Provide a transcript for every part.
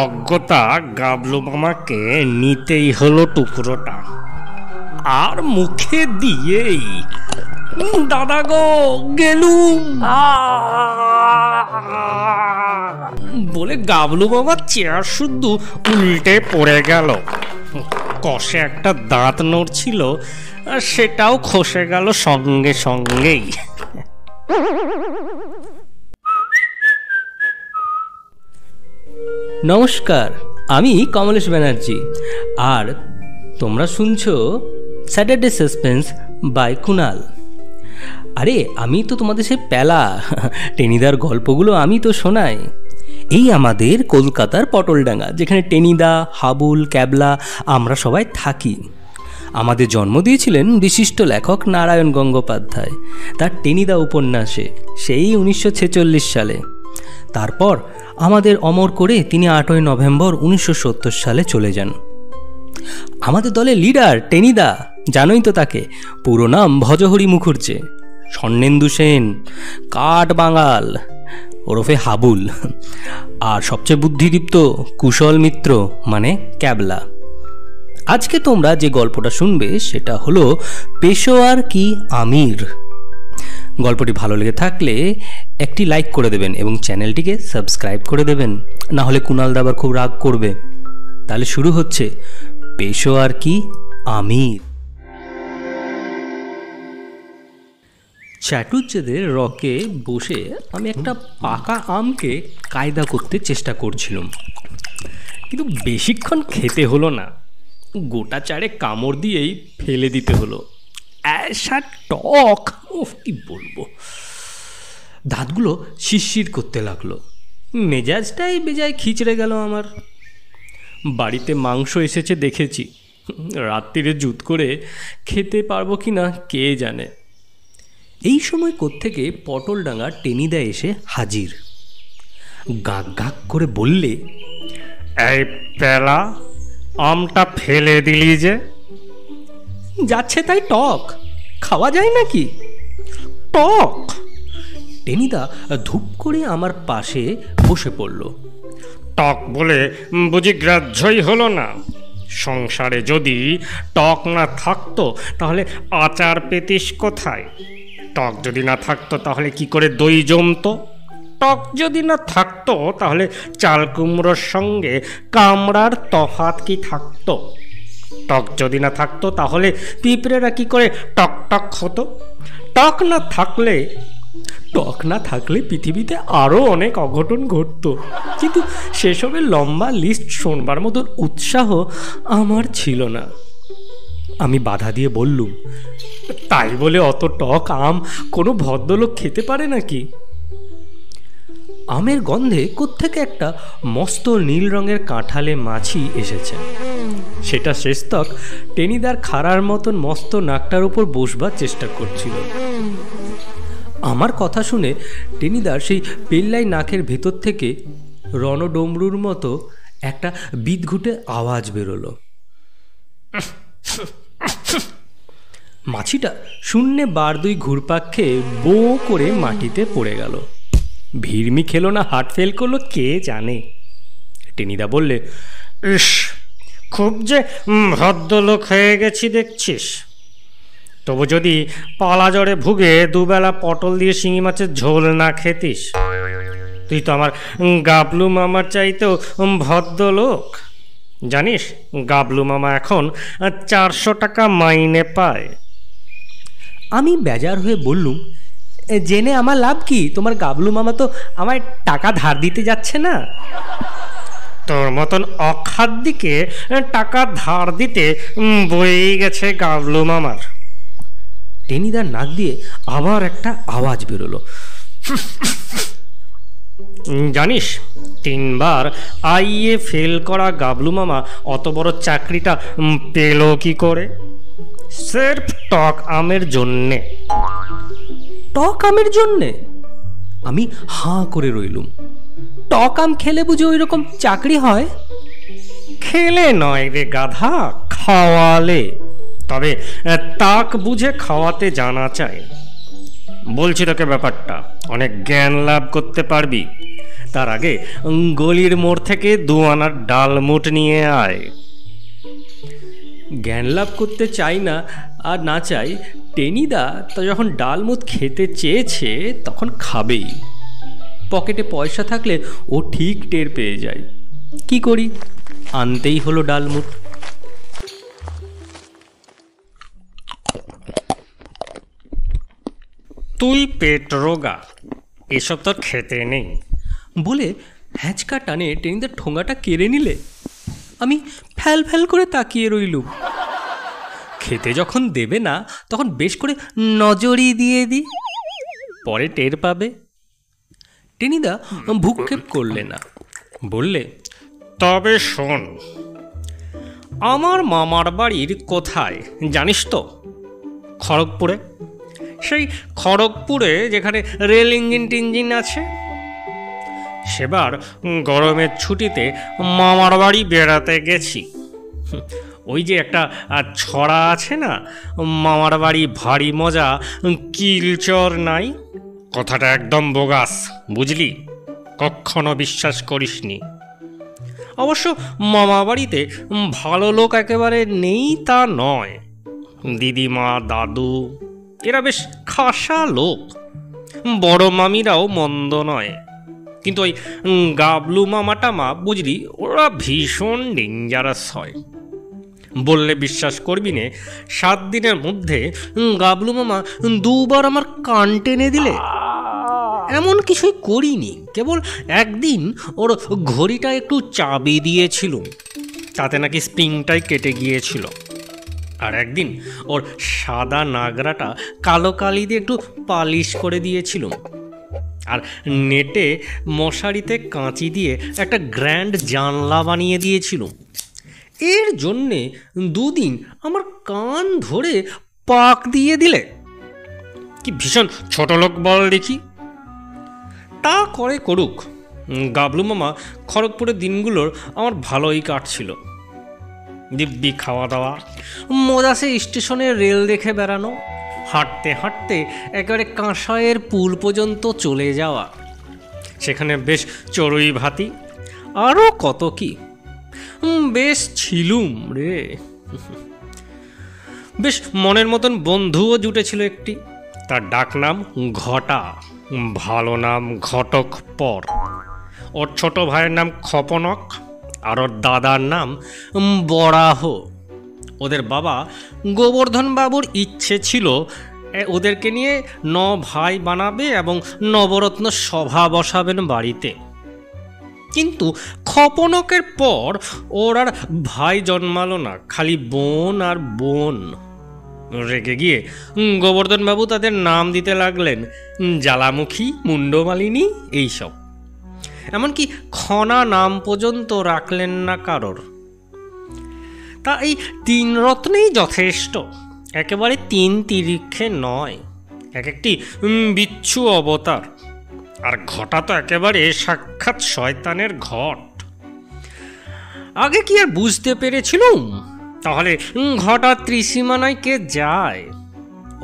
অজ্ঞতা গাবলু মামাকে নিতেই হলো টুকরোটা, আর মুখে দিয়েই দাদা গো গেলুম বলে গাবলু মামা চেয়ার শুদ্ধ উল্টে পড়ে গেল। কষে একটা দাঁত নড়ছিল, সেটাও খসে গেল সঙ্গে সঙ্গেই। নমস্কার, আমি কমলেশ ব্যানার্জি, আর তোমরা শুনছো স্যাটারডে সাসপেন্স বাই কুনাল। আরে আমি তো তোমাদের সে প্যালা টেনিদার গল্পগুলো আমি তো শোনাই। এই আমাদের কলকাতার পটলডাঙ্গা, যেখানে টেনিদা, হাবুল, ক্যাবলা আমরা সবাই থাকি। আমাদের জন্ম দিয়েছিলেন বিশিষ্ট লেখক নারায়ণ গঙ্গোপাধ্যায় তার টেনিদা উপন্যাসে, সেই 1946 সালে। তারপর আমাদের অমর করে তিনি 8ই নভেম্বর 1970 সালে চলে যান। আমাদের দলের লিডার টেনিদা, জানোই তো তাকে, পুরো নাম ভজহরি মুখুর্জে, স্বর্ণেন্দু সেন, কাঠ বাঙাল ওরফে হাবুল, আর সবচেয়ে বুদ্ধিদীপ্ত কুশল মিত্র মানে ক্যাবলা। আজকে তোমরা যে গল্পটা শুনবে সেটা হলো পেশোয়ার কি আমির। গল্পটি ভালো লেগে থাকলে একটি লাইক করে দেবেন এবং চ্যানেলটিকে সাবস্ক্রাইব করে দেবেন, না হলে কুনালদা আবার খুব রাগ করবে। তাহলে শুরু হচ্ছে পেশোয়ার কি আমির। চাটুজ্জেদের রকে বসে আমি একটা পাকা আমকে কায়দা করতে চেষ্টা করছিলাম, কিন্তু বেশিক্ষণ খেতে হলো না, গোটা চারে কামড় দিয়েই ফেলে দিতে হলো। ऐसा টক, ওফ কি বলবো। দাঁতগুলো শিরশির করতে লাগলো, মেজাজটাই বেজায় খিচড়ে গেল আমার। বাড়িতে মাংস এসেছে দেখেছি, রাত্রিরে জুত করে খেতে পারবো কি না কে জানে। এই সময় কোত্থেকে পটলডাঙ্গা টেনিদা এসে হাজির। গাক গাক করে বললে, এই পেলা, আমটা ফেলে দিলি যে? যাচ্ছে তাই টক, খাওয়া যায় নাকি? টক? টেনিদা ধূপ করে আমার পাশে বসে পড়ল। টক বলে বুঝি গ্রাহ্যই হলো না? সংসারে যদি টক না থাকতো তাহলে আচার পেতিস কোথায়? টক যদি না থাকতো তাহলে কি করে দই জমতো? টক যদি না থাকতো তাহলে চাল কুমড়োর সঙ্গে কামড়ার তফাৎ কি থাকতো? টক যদি না থাকতো তাহলে পিঁপড়েরা কি করে টক টক হতো? টক না থাকলে পৃথিবীতে আরও অনেক অঘটন ঘটতো, কিন্তু সেসবের লম্বা লিস্ট শোনবার মতন উৎসাহ আমার ছিল না। আমি বাধা দিয়ে বললুম, তাই বলে অত টক আম কোনো ভদ্রলোক খেতে পারে নাকি? আমের গন্ধে কোত্থেকে একটা মস্ত নীল রঙের কাঁঠালে মাছি এসেছে। সেটা শেষতক টেনিদার খাড়ার মতন মস্ত নাকটার উপর বসবার চেষ্টা করছিল। আমার কথা শুনে টেনিদার সেই পেল্লাই নাকের ভেতর থেকে রণডমরুর মতো একটা বিদঘুটে আওয়াজ বেরোলো। মাছিটা শূন্যে বার দুই ঘুরপাক খেয়ে বো করে মাটিতে পড়ে গেল। ভিড়মি খেলো না হার্ট ফেল করলো কে জানে। টেনিদা বললে, ইস, খুব যে ভদ্রলোক হয়ে গেছি দেখছিস। তবু যদি পালা জ্বরে ভুগে দুবেলা পটল দিয়ে শিঙি মাছের ঝোল না খেতিস, তুই তো আমার গাবলু মামার চাইতেও ভদ্রলোক। জানিস, গাবলু মামা এখন 400 টাকা মাইনে পায়। আমি বেজার হয়ে বললুম, জেনে আমার লাভ কি? তোমার গাবলু মামা তো আমায় টাকা ধার দিতে যাচ্ছে না। তোর মতন অখাদ্যিকে টাকা ধার দিতে বয়েই গেছে গাবলু মামার। টেনিদার নাক দিয়ে আবার একটা আওয়াজ বেরোলো। জানিস, 3 বার আইএ ফেল করা গাবলু মামা অত বড় চাকরিটা পেল কি করে? সির্ফ টক আমের জন্যে। টক আমের জন্যে? আমি হাঁ করে রইলুম। টক আম খেলে বুঝে ওই রকম চাকরি হয়? খেলে নয় রে গাধা, খাওয়ালে। তবে তাক বুঝে খাওয়াতে জানা চাই। বলছি তোকে ব্যাপারটা, অনেক জ্ঞান লাভ করতে পারবি। তার আগে গলির মোড় থেকে 2 আনার ডালমুট নিয়ে আয়। জ্ঞান লাভ করতে চাই না আর না চাই, টেনিদা তা যখন ডালমুট খেতে চেয়েছে তখন খাবেই। পকেটে পয়সা থাকলে ও ঠিক টের পেয়ে যায়। কি করি, আনতেই হলো ডালমুট। তুই পেট রোগা, এসব তোর খেতে নেই বলে হ্যাঁচকা টানে টেনিদার ঠোঙাটা কেড়ে নিলে। আমি ফ্যাল ফ্যাল করে তাকিয়ে রইলুম। খেতে যখন দেবে না তখন বেশ করে নজরই দিয়ে দিই, পরে টের পাবে। টেনিদা ভ্রুক্ষেপ করলে না, বললে, তবে শোন, আমার মামার বাড়ির কোথায় জানিস তো? খড়গপুরে। সেই খড়গপুরে যেখানে রেল ইঞ্জিন টিঞ্জিন আছে। সেবার গরমের ছুটিতে মামার বাড়ি বেড়াতে গেছি। ওই যে একটা ছড়া আছে না, মামার বাড়ি ভারী মজা, কিলচর নাই। কথাটা একদম বোগাস, বুঝলি? কখনো বিশ্বাস করিসনি। অবশ্য মামা বাড়িতে ভালো লোক একেবারে নেই তা নয়। দিদিমা, দাদু এরা বেশ খাসা লোক। বড় মামিরাও মন্দ নয়, কিন্তু ওই গাবলু মামাটামা বুঝলি, ওরা ভীষণ ডেঞ্জারাস হয়। বললে বিশ্বাস করবি নে, 7 দিনের মধ্যে গাবলু মামা 2 বার আমার কান টেনে দিলে। এমন কিছুই করিনি, কেবল একদিন ওর ঘড়িটা একটু চাবি দিয়েছিল, তাতে নাকি স্প্রিংটাই কেটে গিয়েছিল। আর একদিন ওর সাদা নাগরাটা কালো কালি দিয়ে একটু পালিশ করে দিয়েছিল। আর নেটে মশারিতে কাঁচি দিয়ে একটা গ্র্যান্ড জানলা বানিয়ে দিয়েছিল। এর জন্যে 2 দিন আমার কান ধরে পাক দিয়ে দিলে। কি ভীষণ ছোট লোক বল দেখি। তা করে করুক, গাবলু মামা খড়গপুরের দিনগুলোর আমার ভালোই কাটছিল। দিব্যি খাওয়া দাওয়া, মজাসে স্টেশনে রেল দেখে বেড়ানো, হাঁটতে হাঁটতে একেবারে কাঁসাইয়ের পুল পর্যন্ত চলে যাওয়া, সেখানে বেশ চড়ুই ভাতি, আরও কত কি। বেশ ছিলুম রে। বেশ মনের মতন বন্ধুও জুটেছিল একটি, তার ডাক নাম ঘটা, ভালো নাম ঘটক পর। ওর ছোট ভাইয়ের নাম খপনক, আর ওর দাদার নাম বরাহ। ওদের বাবা গোবর্ধন বাবুর ইচ্ছে ছিল ওদেরকে নিয়ে 9 ভাই বানাবে এবং নবরত্ন সভা বসাবেন বাড়িতে। কিন্তু খপনকের পর ওর আর ভাই জন্মালো না, খালি বোন আর বোন। রেগে গিয়ে গোবর্ধন বাবু তাদের নাম দিতে লাগলেন জ্বালামুখী, মুন্ডমালিনী এইসব। এমনকি খনা নাম পর্যন্ত রাখলেন না কারোর। তা এই 3 রত্নেই যথেষ্ট, একেবারে 3 তিরিক্ষে নয়, এক একটি বিচ্ছু অবতার। আর ঘটা তো একেবারে সাক্ষাৎ শয়তানের ঘট। আগে কি আর বুঝতে পেরেছিলুম? তাহলে ঘটা ত্রিসীমানায় কে যায়?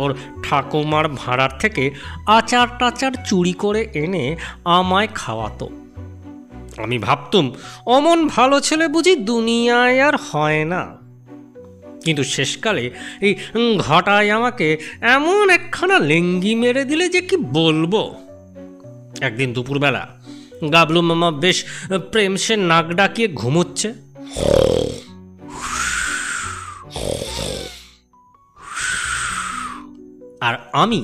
ওর ঠাকুমার ভাড়ার থেকে আচার টাচার চুরি করে এনে আমায় খাওয়াতো। আমি ভাবতুম অমন ভালো ছেলে বুঝি দুনিয়ায় আর হয় না। কিন্তু শেষকালে এই ঘটায় আমাকে এমন একখানা লেঙ্গি মেরে দিলে যে কি বলবো। একদিন দুপুরবেলা গাবলু মামা বেশ প্রেম সে নাক ডাকিয়ে ঘুমোচ্ছে। আর আমি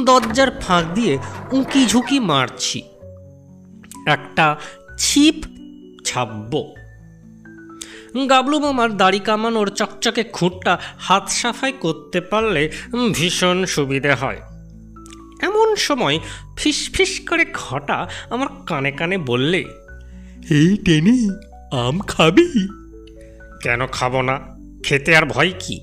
দরজার ফাঁক দিয়ে উঁকি ঝুঁকি মারছি, একটা ছিপ ছাপব। গাবলু মামার দাড়ি কামানোর চকচকে খুঁটটা হাত সাফাই করতে পারলে ভীষণ সুবিধে হয়। এমন সময় ফিস ফিস করে ঘটা আমার কানে কানে বললে, এই টেনি, আম খাবি? কেন খাবো না, খেতে আর ভয় কি?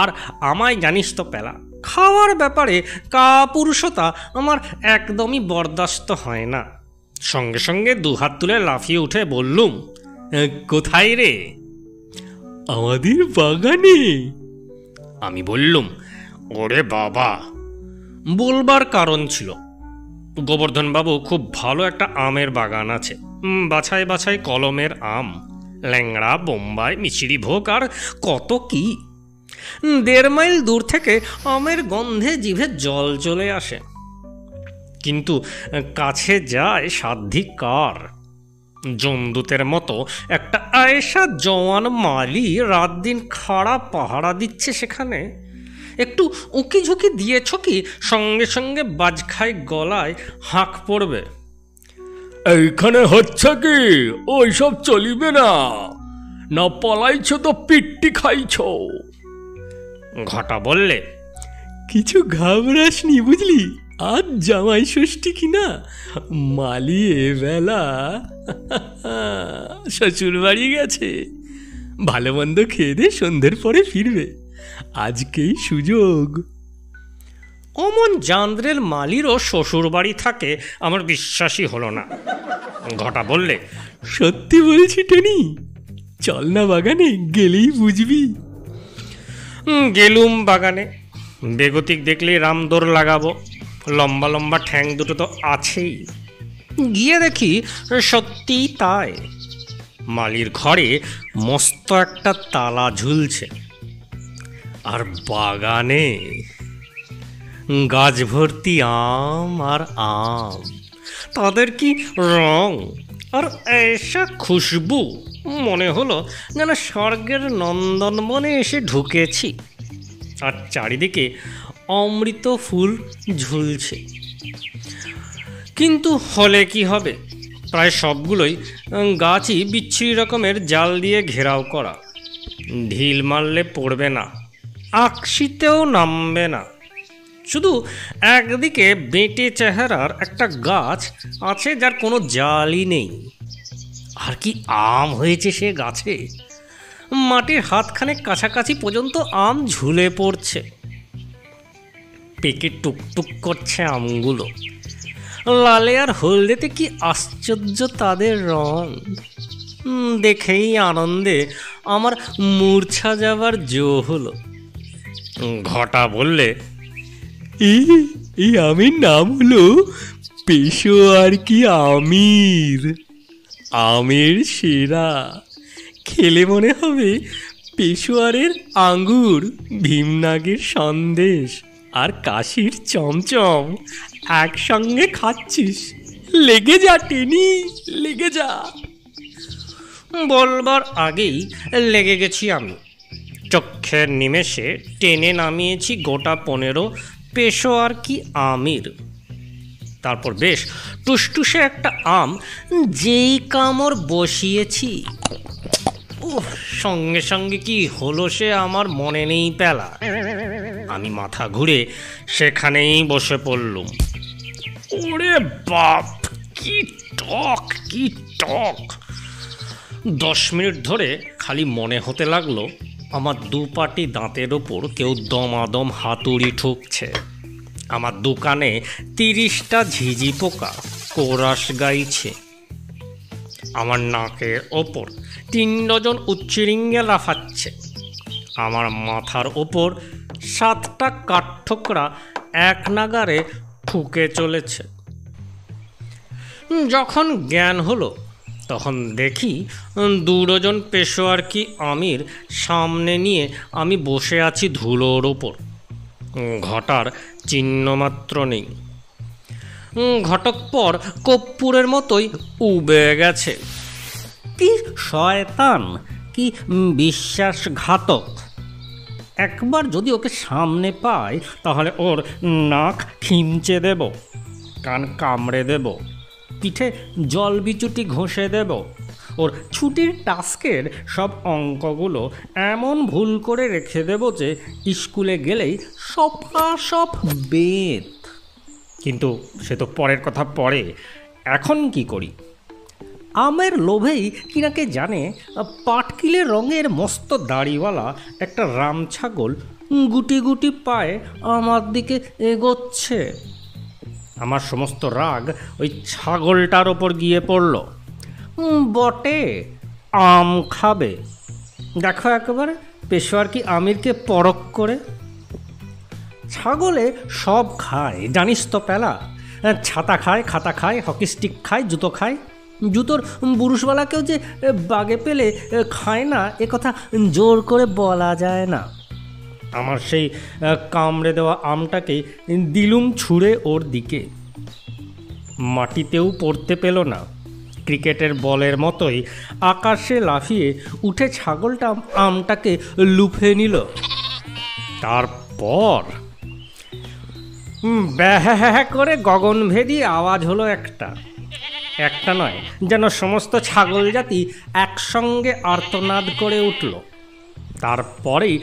আর আমায় জানিস তো পেলা, খাওয়ার ব্যাপারে কাপুরুষতা আমার একদমই বরদাস্ত হয় না। সঙ্গে সঙ্গে 2 হাত তুলে লাফিয়ে উঠে বললুম, কোথায় রে? আমাদের বাগানে। আমি বললুম, ওরে বাবা। বলবার কারণ ছিল, গোবর্ধন বাবু খুব ভালো একটা আমের বাগান আছে, বাছাই বাছাই কলমের আম, ল্যাংড়া, বোম্বাই, মিচিরি ভোগ আর কত কি। 1.5 মাইল দূর থেকে আমের গন্ধে জিভে জল চলে আসে, কিন্তু কাছে যায় সাধ্যি কার। জমদূতের মতো একটা আয়েশা জওয়ান মালি রাত দিন খাড়া পাহারা দিচ্ছে সেখানে। একটু উঁকি ঝুঁকি দিয়েছ কি সঙ্গে সঙ্গে বাজখাই গলায় হাঁক পড়বে, এইখানে হচ্ছে কি? ওইসব চলিবে না, না পলাইছ তো পিট্টি খাইছ। ঘটা বললে, কিছু ঘাবড়াসনি বুঝলি, আজ জামাই ষষ্ঠী কিনা, মালি এবেলা শ্বশুর বাড়ি গেছে, ভালো মন্দ খেয়ে দে সন্ধ্যের পরে ফিরবে, আজকেই সুযোগ। অমন জান্দ্রের মালিরও শ্বশুর বাড়ি থাকে আমার বিশ্বাসই হলো না। ঘটা বললে, সত্যি বলছি টনি, চল না বাগানে, গেলেই বুঝবি। গেলুম বাগানে, বেগতিক দেখলেই রামদৌড় লাগাবো, লম্বা লম্বা ঠ্যাং দুটো তো আছেই। গিয়ে দেখি সত্যিই তাই, মালির ঘরে মস্ত একটা তালা ঝুলছে, আর বাগানে গাছ ভর্তি আম আর আম, তাদের কি রং আর এসা খুশবু, মনে হলো যেন স্বর্গের নন্দনবনে এসে ঢুকেছি। আর চারিদিকে অমৃত ফুল ঝুলছে, কিন্তু হলে কি হবে, প্রায় সবগুলোই গাছই বিচ্ছিরি রকমের জাল দিয়ে ঘেরাও করা, ঢিল মারলে পড়বে না, আকশিতেও নামবে না। শুধু একদিকে বেঁটে চেহারার একটা গাছ আছে যার কোনো জালই নেই। আর কি আম হয়েছে সে গাছে, মাটির হাতখানেক কাছাকাছি পর্যন্ত আম ঝুলে পড়ছে, পেকে টুকটুক করছে আমগুলো, লালে আর হলদেতে কি আশ্চর্য তাদের রং। দেখেই আনন্দে আমার মূর্ছা যাবার জো হলো। ঘটা বললে, এই আমের নাম হলো পেশোয়ার কি আমির, আমের সেরা, খেলে মনে হবে পেশোয়ারের আঙ্গুর, ভীমনাগের সন্দেশ আর কাশির চমচম একসঙ্গে খাচ্ছিস, লেগে যা টেনি, লেগে যা। বলবার আগেই লেগে গেছি আমি, চক্ষের নিমেষে টেনে নামিয়েছি গোটা 15 পেশোয়ার কি আমির। তারপর বেশ টুসটুসে একটা আম যেই কামড় বসিয়েছি, সঙ্গে সঙ্গে কি হলো সে আমার মনে নেই পেলা। আমি মাথা ঘুরে সেখানেই বসে পড়লুম। ওরে বাপ, কি টক, কি টক! 10 মিনিট ধরে খালি মনে হতে লাগলো আমার দুপাটি দাঁতের ওপর কেউ দমাদম হাতুড়ি ঠুকছে। আমার দোকানে 30টা ঝিঝি পোকা কোরাস গাইছে। আমার নাকের ওপর 3 ডজন উচ্চিরিঙ্গে লাফাচ্ছে। আমার মাথার ওপর 7টা কাঠঠোকরা এক নাগারে ঠুকে চলেছে। যখন জ্ঞান হলো তখন দেখি 2 ডজন পেশোয়ার কি আমির সামনে নিয়ে আমি বসে আছি ধুলোর ওপর, ঘটার চিহ্নমাত্র নেই। ঘটকপর কর্পূরের মতোই উবে গেছে। কি শয়তান, কি বিশ্বাসঘাতক! একবার যদি ওকে সামনে পাই তাহলে ওর নাক খিমচে দেব, কান কামড়ে দেব, পিঠে জল বিচুটি ঘষে দেব, ওর ছুটির টাস্কের সব অঙ্কগুলো এমন ভুল করে রেখে দেব যে স্কুলে গেলেই সব বেদ। কিন্তু সে তো পরের কথা পরে, এখন কি করি? আমের লোভেই কিনাকে জানে পাটকিলে রঙের মস্ত দাড়িওয়ালা একটা রাম ছাগল গুটি গুটি পায়ে আমার দিকে এগোচ্ছে। আমার সমস্ত রাগ ওই ছাগলটার ওপর গিয়ে পড়ল। বটে, আম খাবে, দেখো একেবারে পেশোয়ার কি আমিরকে পরখ করে। ছাগলে সব খায় জানিস তো পেলা, ছাতা খায়, খাতা খায়, হকি স্টিক খায়, জুতো খায়। জুতোর বুরুষওয়ালাকেও যে বাগে পেলে খায় না এ কথা জোর করে বলা যায় না। আমার সেই কামড়ে দেওয়া আমটাকে দিলুম ছুঁড়ে ওর দিকে। মাটিতেও পড়তে পেল না। ক্রিকেটের বলের মতোই আকাশে লাফিয়ে উঠে ছাগলটা আমটাকে লুফে নিল। তারপর ব্যাহ্যা করে গগনভেদী আওয়াজ হলো একটা নয়, যেন সমস্ত ছাগল জাতি একসঙ্গে আর্তনাদ করে উঠল। তারপরেই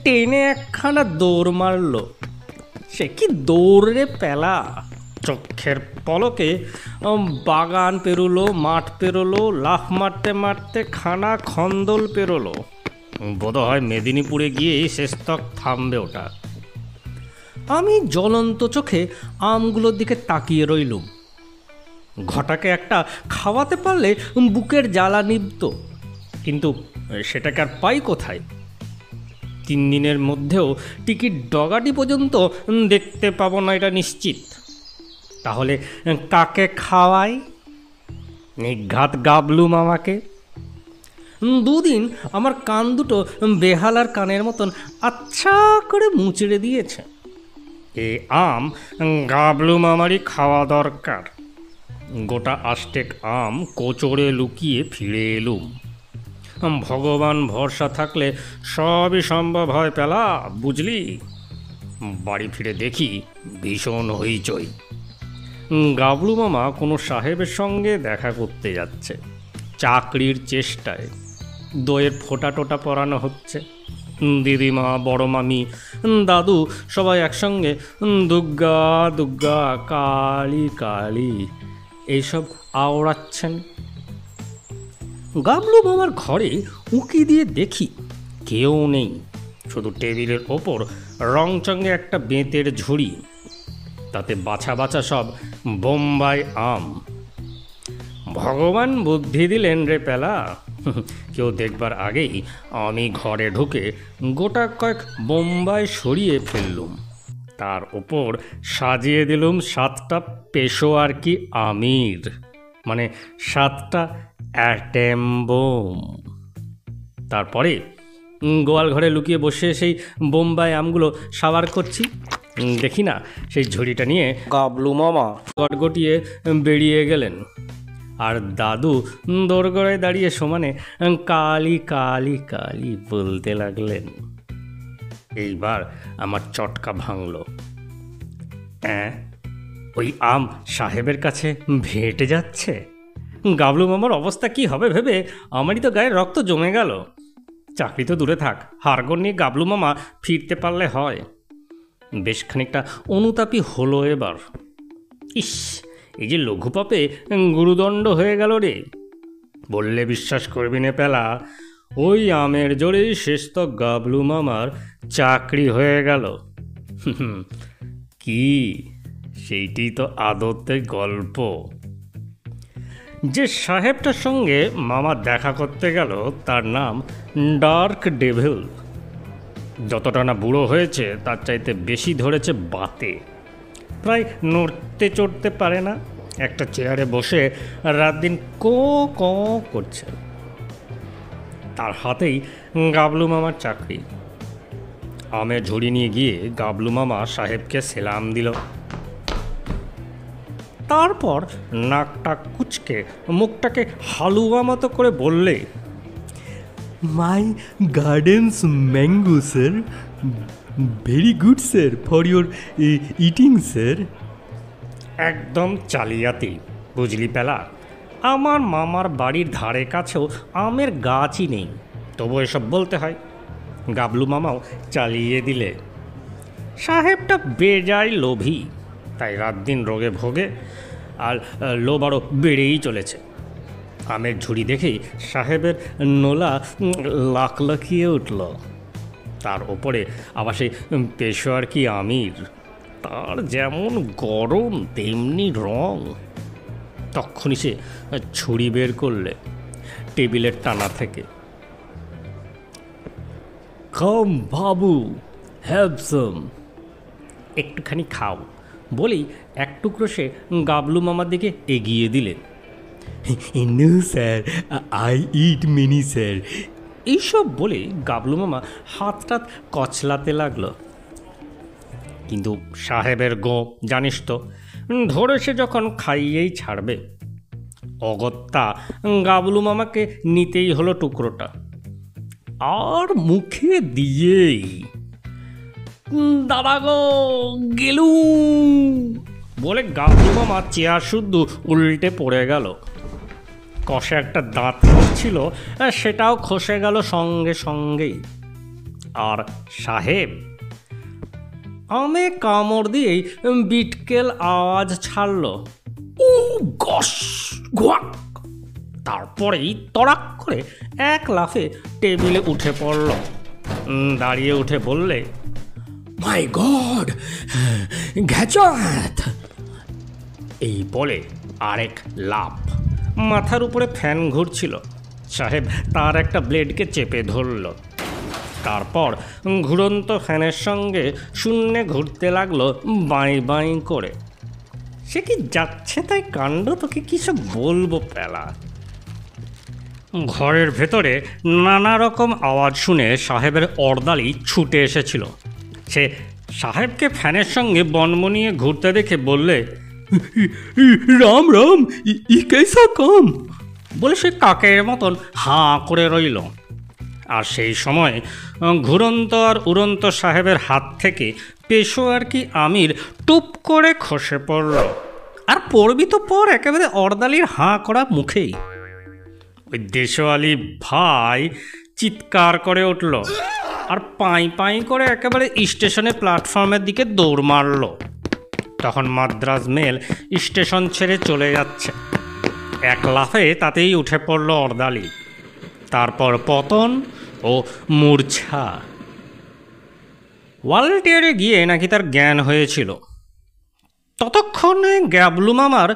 টেনে একখানা দৌড় মারল। সে কি দৌড় রে পেলা! চোখের পলকে বাগান পেরোলো, মাঠ পেরোলো, লাফ মারতে মারতে খানা খন্দল পেরোলো। বোধহয় মেদিনীপুরে গিয়ে শেষতক থামবে ওটা। আমি জ্বলন্ত চোখে আমগুলোর দিকে তাকিয়ে রইলুম। ঘটাকে একটা খাওয়াতে পারলে বুকের জ্বালা নিভত, কিন্তু সেটাকে আর পাই কোথায়? 3 দিনের মধ্যেও টিকিট ডগাটি পর্যন্ত দেখতে পাবো না এটা নিশ্চিত। তাহলে কাকে খাওয়াই? নিঘাত গাবলু মামাকে। 2 দিন আমার কান দুটো বেহালার কানের মতন আচ্ছা করে মুচড়ে দিয়েছে। এ আম গাবলু মামারই খাওয়া দরকার। গোটা আষ্টেক আম কোচড়ে লুকিয়ে ফিরে এলুম। ভগবান ভরসা থাকলে সবই সম্ভব হয় পেলা, বুঝলি? বাড়ি ফিরে দেখি ভীষণ হইচই। গাবলু মামা কোনো সাহেবের সঙ্গে দেখা করতে যাচ্ছে, চাকরির চেষ্টায়। দইয়ের ফোঁটা টোটা পরানো হচ্ছে। দিদিমা, বড় মামি, দাদু সবাই একসঙ্গে দুর্গা দুর্গা, কালী কালী এইসব আওড়াচ্ছেন। গাবলু মামার ঘরে উঁকি দিয়ে দেখি কেউ নেই, শুধু টেবিলের ওপর রংচঙে একটা বেতের ঝুড়ি, তাতে বাছা বাছা সব বোম্বাই আম। ভগবান বুদ্ধি দিলেন রে পেলা। কেউ দেখবার আগেই আমি ঘরে ঢুকে গোটা কয়েক বোম্বাই সরিয়ে ফেললুম। তার ওপর সাজিয়ে দিলুম 7টা পেশোয়ার কি আমির, মানে 7টা অ্যাটেম বোম। তারপরে গোয়াল ঘরে লুকিয়ে বসে সেই বোম্বাই আমগুলো সাবার করছি। দেখি না সেই ঝুড়িটা নিয়ে গাবলু মামা গটগটিয়ে বেরিয়ে গেলেন, আর দাদু দোরগড়ায় দাঁড়িয়ে সমানে কালী কালী কালী বলতে লাগলেন। এইবার আমার চটকা ভাঙল। ওই আম সাহেবের কাছে ভেটে যাচ্ছে। গাবলু মামার অবস্থা কি হবে ভেবে আমারই তো গায়ে রক্ত জমে গেল। চাকরি তো দূরে থাক, হাড়গোড় নিয়ে গাবলু মামা ফিরতে পারলে হয়। বেশ খানিকটা অনুতাপী হলো এবার। ইস, এই যে লঘু পাপে গুরুদণ্ড হয়ে গেল রে। বললে বিশ্বাস করবি না পেলা, ওই আমের জোরেই শেষ তো গাবলু মামার চাকরি হয়ে গেল। কি সেইটি তো আদতে গল্প। যে সাহেবটার সঙ্গে মামা দেখা করতে গেল তার নাম ডার্ক ডেভিল। যতটা না বুড়ো হয়েছে তার চাইতে বেশি ধরেছে বাতে। প্রায় নড়তে চড়তে পারে না, একটা চেয়ারে বসে রাত দিন কো ক করছে। তার হাতেই গাবলু মামার চাকরি। আমের ঝুড়ি নিয়ে গিয়ে গাবলু মামা সাহেবকে সেলাম দিল। তারপর নাকটা কুচকে মুখটাকে হালুয়া মতো করে বললে, my gardens mango sir, very good sir for your eating sir. একদম চালিয়াতি, বুঝলি পেলা। আমার মামার বাড়ির ধারে কাছেও আমের গাছই নেই, তবু এসব বলতে হয়। গাবলু মামাও চালিয়ে দিলে। সাহেবটা বেজায় লোভী, তাই রাত দিন রোগে ভোগে, আর লোভ আরও বেড়েই চলেছে। আমের ঝুড়ি দেখেই সাহেবের নোলা লাখিয়ে উঠল। তার ওপরে আবার সেই পেশোয়ার কি আমির, তার যেমন গরম তেমনি রং। তখনই সে ছুরি বের করলে টেবিলের টানা থেকে। কাম বাবু, হ্যাভ সাম। একটুখানি খাও, বলেই এক টুকরো সে গাবলু মামার দিকে এগিয়ে দিলেন। No sir, I eat many sir. এইসব বলে গাবলু মামা হাতটা কচলাতে লাগলো। কিন্তু সাহেবের গো জানিস তো, ধরে সে যখন খাইয়েই ছাড়বে। অগত্যা গাবলু মামাকে নিতেই হলো টুকরোটা, আর মুখে দিয়েই দাদা গো গেলু বলে গাবলু মামা চেয়ার শুদ্ধ উল্টে পড়ে গেল। কষে একটা দাঁত ছিল, সেটাও খসে গেল সঙ্গে সঙ্গেই। আর সাহেব আমে কামড় দিয়েই বিটকেল আওয়াজ ছাড়ল, ও গস গোয়াক। তারপরেই তড়াক করে এক লাফে টেবিলে উঠে পড়ল। দাঁড়িয়ে উঠে বললে, মাই গড, ঘ্যাচাত। এই বলে আরেক লাফ। মাথার উপরে ফ্যান ঘুরছিল, সাহেব তার একটা ব্লেডকে চেপে ধরল। তারপর ঘুরন্ত ফ্যানের সঙ্গে শূন্যে ঘুরতে লাগলো বাঁই বাঁই করে। সে কি যাচ্ছে তাই কাণ্ড, তোকে কিসব বলবো পেলা। ঘরের ভেতরে নানা রকম আওয়াজ শুনে সাহেবের অর্দালি ছুটে এসেছিল। সে সাহেবকে ফ্যানের সঙ্গে বনবনিয়ে ঘুরতে দেখে বললে, রাম রাম, ই কেসা কাম? বলে সে কাকের মতন হাঁ করে রইল। আর সেই সময় ঘুরন্ত আর উড়ন্ত সাহেবের হাত থেকে পেশোয়ার কি আমির টুপ করে খসে পড়ল। আর পড়বি তো পর একেবারে অর্দালির হাঁ করা মুখেই। ওই দেশওয়ালি ভাই চিৎকার করে উঠল আর পাই পাই করে একেবারে স্টেশনে প্ল্যাটফর্মের দিকে দৌড় মারল। তখন মাদ্রাজ মেল স্টেশন ছেড়ে চলে যাচ্ছে। এক লাফে তাতেই উঠে পড়ল অর্দালি, তারপর পতন ও মূর্ছা। ওয়ালটিয়ারে গিয়ে নাকি তার জ্ঞান হয়েছিল। ততক্ষণে গাবলু মামার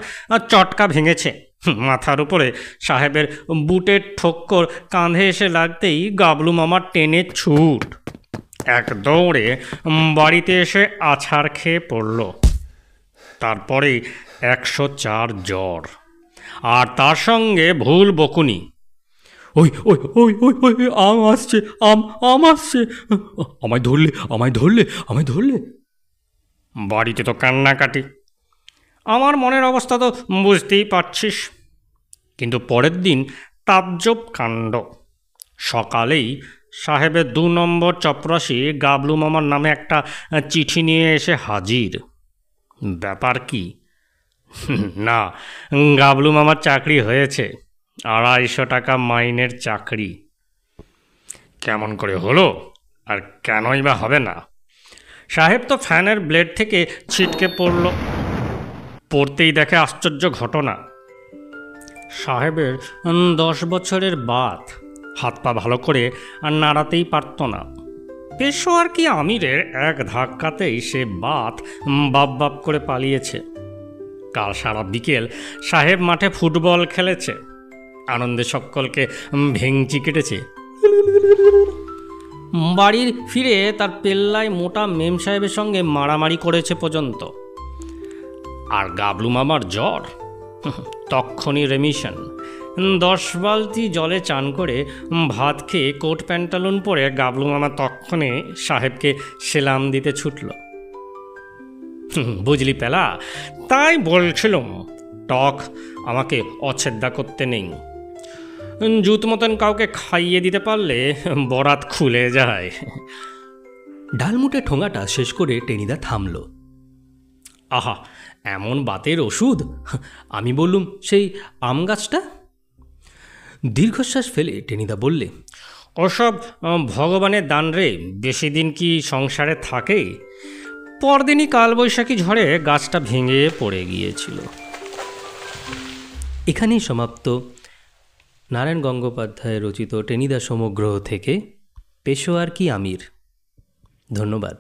চটকা ভেঙেছে। মাথার উপরে সাহেবের বুটের ঠোক্কর কাঁধে এসে লাগতেই গাবলু মামার টেনে ছুট। এক দৌড়ে বাড়িতে এসে আছাড় খেয়ে পড়ল। তারপরেই 104 জ্বর, আর তার সঙ্গে ভুল বকুনি। ওই ওই ওই ওই ওই আম আসছে, আম আসছে, আমায় ধরলে, আমায় ধরলে, আমায় ধরলে। বাড়িতে তো কান্নাকাটি। আমার মনের অবস্থা তো বুঝতেই পারছিস। কিন্তু পরের দিন তাজ্জব কাণ্ড। সকালেই সাহেবের 2 নম্বর চপরাশি গাবলু মামার নামে একটা চিঠি নিয়ে এসে হাজির। ব্যাপার কি? না, গাবলু মামার চাকরি হয়েছে, 250 টাকা মাইনের চাকরি। কেমন করে হলো, আর কেনই বা হবে না? সাহেব তো ফ্যানের ব্লেড থেকে ছিটকে পড়ল। পড়তেই দেখে আশ্চর্য ঘটনা। সাহেবের 10 বছরের বাত, হাত পা ভালো করে আর নাড়াতেই পারত না। পেশোয়ার কি আমিরের এক ধাক্কাতেই সে বাত বাপ বাপ করে পালিয়েছে। কাল সারা বিকেল সাহেব মাঠে ফুটবল খেলেছে, আনন্দে সকলকে ভেঙচি কেটেছে। বাড়ির ফিরে তার পেল্লায় মোটা মেম সাহেবের সঙ্গে মারামারি করেছে পর্যন্ত। আর গাবলু মামার জ্বর, তক্ষণই রেমিশন। 10 বালতি জলে চান করে ভাত খেয়ে কোট প্যান্টালুন পরে গাবলু মামা তক্ষণে সাহেবকে সেলাম দিতে ছুটল। বুঝলি পেলা, তাই বলছিলাম টক আমাকে অছেদ্দা করতে নেই। জুত মতন কাউকে খাইয়ে দিতে পারলে বরাত খুলে যায়। ডালমুটে ঠোঙাটা শেষ করে টেনিদা থামল। আহা, এমন বাতের ওষুধ! আমি বললুম, সেই আম গাছটা? দীর্ঘশ্বাস ফেলে টেনিদা বললে, ওসব ভগবানের দান রে, বেশি দিন কি সংসারে থাকে? পরদিনই কালবৈশাখী ঝড়ে গাছটা ভেঙে পড়ে গিয়েছিল। এখানেই সমাপ্ত নারায়ণ গঙ্গোপাধ্যায় রচিত টেনিদা সমগ্র থেকে পেশোয়ার কি আমির। ধন্যবাদ।